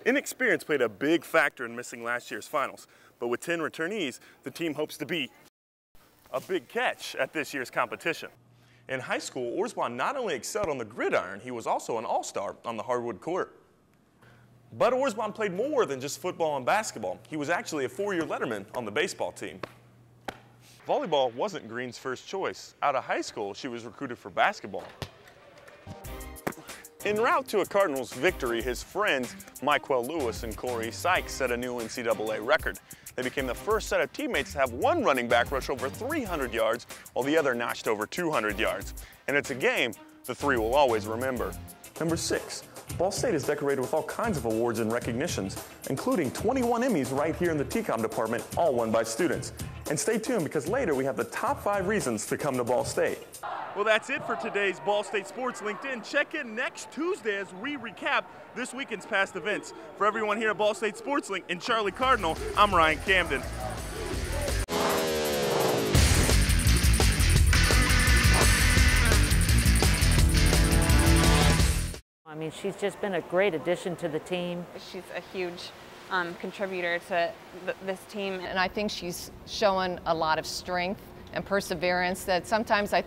Inexperience played a big factor in missing last year's finals, but with 10 returnees, the team hopes to be a big catch at this year's competition. In high school, Orsbon not only excelled on the gridiron, he was also an all-star on the hardwood court. But Orsbon played more than just football and basketball. He was actually a four-year letterman on the baseball team. Volleyball wasn't Green's first choice. Out of high school, she was recruited for basketball. En route to a Cardinals victory, his friends Michael Lewis and Corey Sykes set a new NCAA record. They became the first set of teammates to have one running back rush over 300 yards, while the other notched over 200 yards. And it's a game the three will always remember. Number 6. Ball State is decorated with all kinds of awards and recognitions, including 21 Emmys right here in the TCOM department, all won by students. And stay tuned, because later we have the top 5 reasons to come to Ball State. Well, that's it for today's Ball State Sports LinkedIn. Check in next Tuesday as we recap this weekend's past events. For everyone here at Ball State Sports Link and Charlie Cardinal, I'm Ryan Camden. I mean, she's just been a great addition to the team. She's a huge contributor to this team. And I think she's showing a lot of strength and perseverance that sometimes I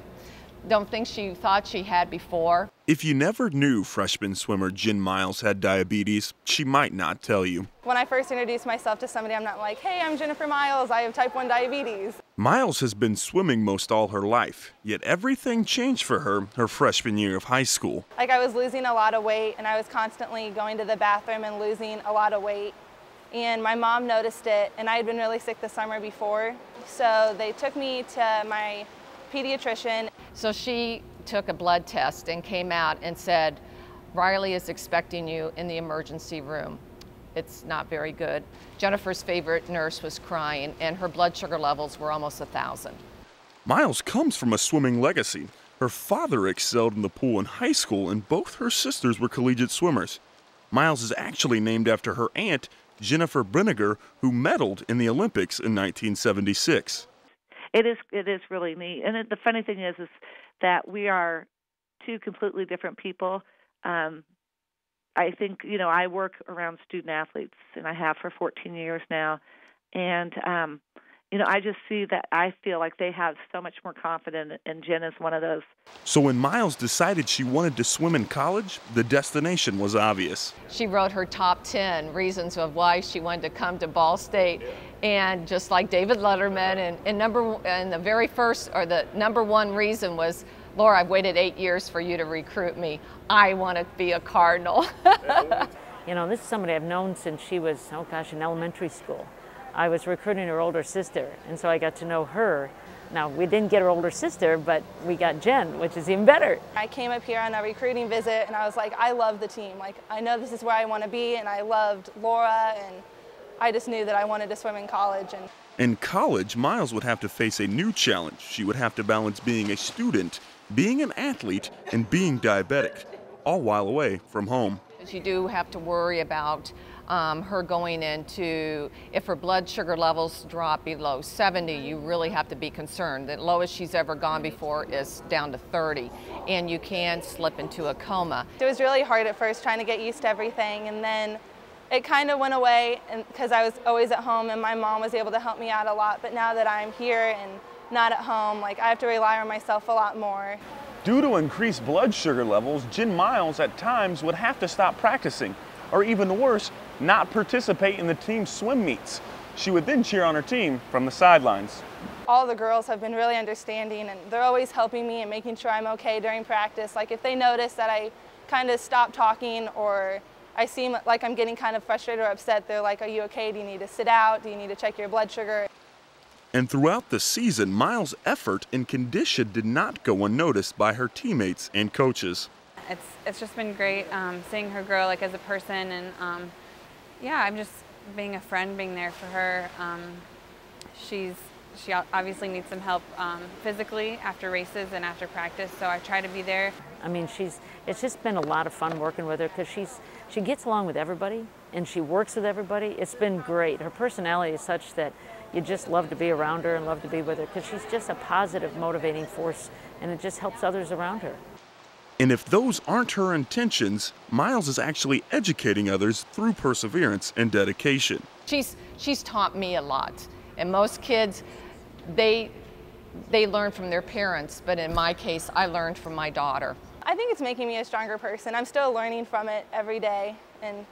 don't think she thought she had before. If you never knew freshman swimmer Jen Miles had diabetes, she might not tell you. When I first introduce myself to somebody, I'm not like, hey, I'm Jennifer Miles, I have type 1 diabetes. Miles has been swimming most all her life, yet everything changed for her freshman year of high school. Like, I was losing a lot of weight, and I was constantly going to the bathroom and losing a lot of weight. And my mom noticed it, and I had been really sick the summer before. So they took me to my pediatrician. So she took a blood test and came out and said, Riley is expecting you in the emergency room. It's not very good. Jennifer's favorite nurse was crying, and her blood sugar levels were almost 1,000. Miles comes from a swimming legacy. Her father excelled in the pool in high school, and both her sisters were collegiate swimmers. Miles is actually named after her aunt, Jennifer Brinegar, who medaled in the Olympics in 1976. It is really neat. And the funny thing is that we are two completely different people. I think, I work around student athletes, and I have for 14 years now. And, I just see that I feel like they have so much more confidence, and Jen is one of those. So when Miles decided she wanted to swim in college, the destination was obvious. She wrote her top 10 reasons of why she wanted to come to Ball State. And just like David Letterman, and the very first, or the number one reason was, Laura, I've waited 8 years for you to recruit me. I want to be a Cardinal. This is somebody I've known since she was, in elementary school. I was recruiting her older sister, and so I got to know her. Now, we didn't get her older sister, but we got Jen, which is even better. I came up here on a recruiting visit, and I was like, I love the team. Like, I know this is where I want to be, and I loved Laura, and I just knew that I wanted to swim in college. In college, Miles would have to face a new challenge. She would have to balance being a student, being an athlete, and being diabetic, all while away from home. You do have to worry about her going into, if her blood sugar levels drop below 70, you really have to be concerned. The lowest she's ever gone before is down to 30, and you can slip into a coma. It was really hard at first trying to get used to everything, and then it kind of went away because I was always at home and my mom was able to help me out a lot. But now that I'm here and not at home, I have to rely on myself a lot more. Due to increased blood sugar levels, Jen Miles at times would have to stop practicing, or even worse, not participate in the team's swim meets. She would then cheer on her team from the sidelines. All the girls have been really understanding, and they're always helping me and making sure I'm okay during practice. Like, if they notice that I kind of stop talking, or I seem like I'm getting kind of frustrated or upset, they're like, are you okay? Do you need to sit out? Do you need to check your blood sugar? And throughout the season, Miles' effort and condition did not go unnoticed by her teammates and coaches. It's just been great seeing her grow as a person, and yeah, I'm just being a friend, being there for her. She obviously needs some help physically after races and after practice, so I try to be there. I mean, it's just been a lot of fun working with her because she gets along with everybody and she works with everybody. It's been great. Her personality is such that you just love to be around her and love to be with her because she's just a positive, motivating force, and it just helps others around her. And if those aren't her intentions, Miles is actually educating others through perseverance and dedication. She's taught me a lot. And most kids, they learn from their parents, but in my case, I learned from my daughter. I think it's making me a stronger person. I'm still learning from it every day and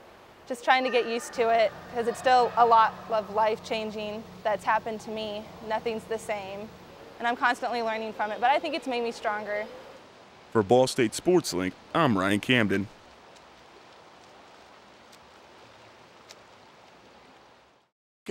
just trying to get used to it because it's still a lot of life changing that's happened to me. Nothing's the same. And I'm constantly learning from it, but I think it's made me stronger. For Ball State Sports Link, I'm Ryan Camden.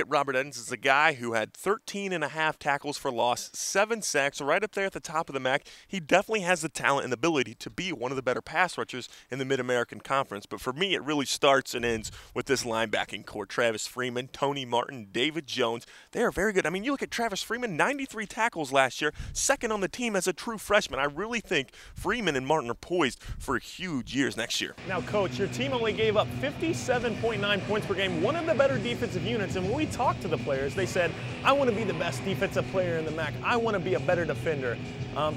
Robert Edens is a guy who had 13.5 tackles for loss, 7 sacks, right up there at the top of the MAC. He definitely has the talent and ability to be one of the better pass rushers in the Mid-American Conference. But for me, it really starts and ends with this linebacking core. Travis Freeman, Tony Martin, David Jones. They are very good. I mean, you look at Travis Freeman, 93 tackles last year, second on the team as a true freshman. I really think Freeman and Martin are poised for huge years next year. Now, Coach, your team only gave up 57.9 points per game, one of the better defensive units. And when we talked to the players, they said, I want to be the best defensive player in the MAC. I want to be a better defender.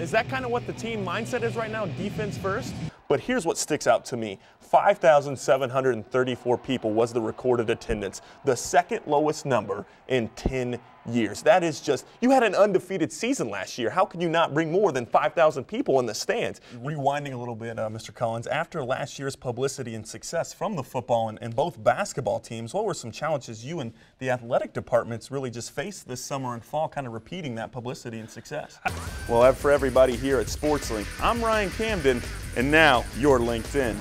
Is that kind of what the team mindset is right now, defense first? But here's what sticks out to me. 5,734 people was the recorded attendance, the second lowest number in 10 years. That is just, you had an undefeated season last year. How could you not bring more than 5,000 people in the stands? Rewinding a little bit, Mr. Collins, after last year's publicity and success from the football and both basketball teams, what were some challenges you and the athletic departments really just faced this summer and fall, kind of repeating that publicity and success? Well, for everybody here at SportsLink, I'm Ryan Camden, and now you're linked in.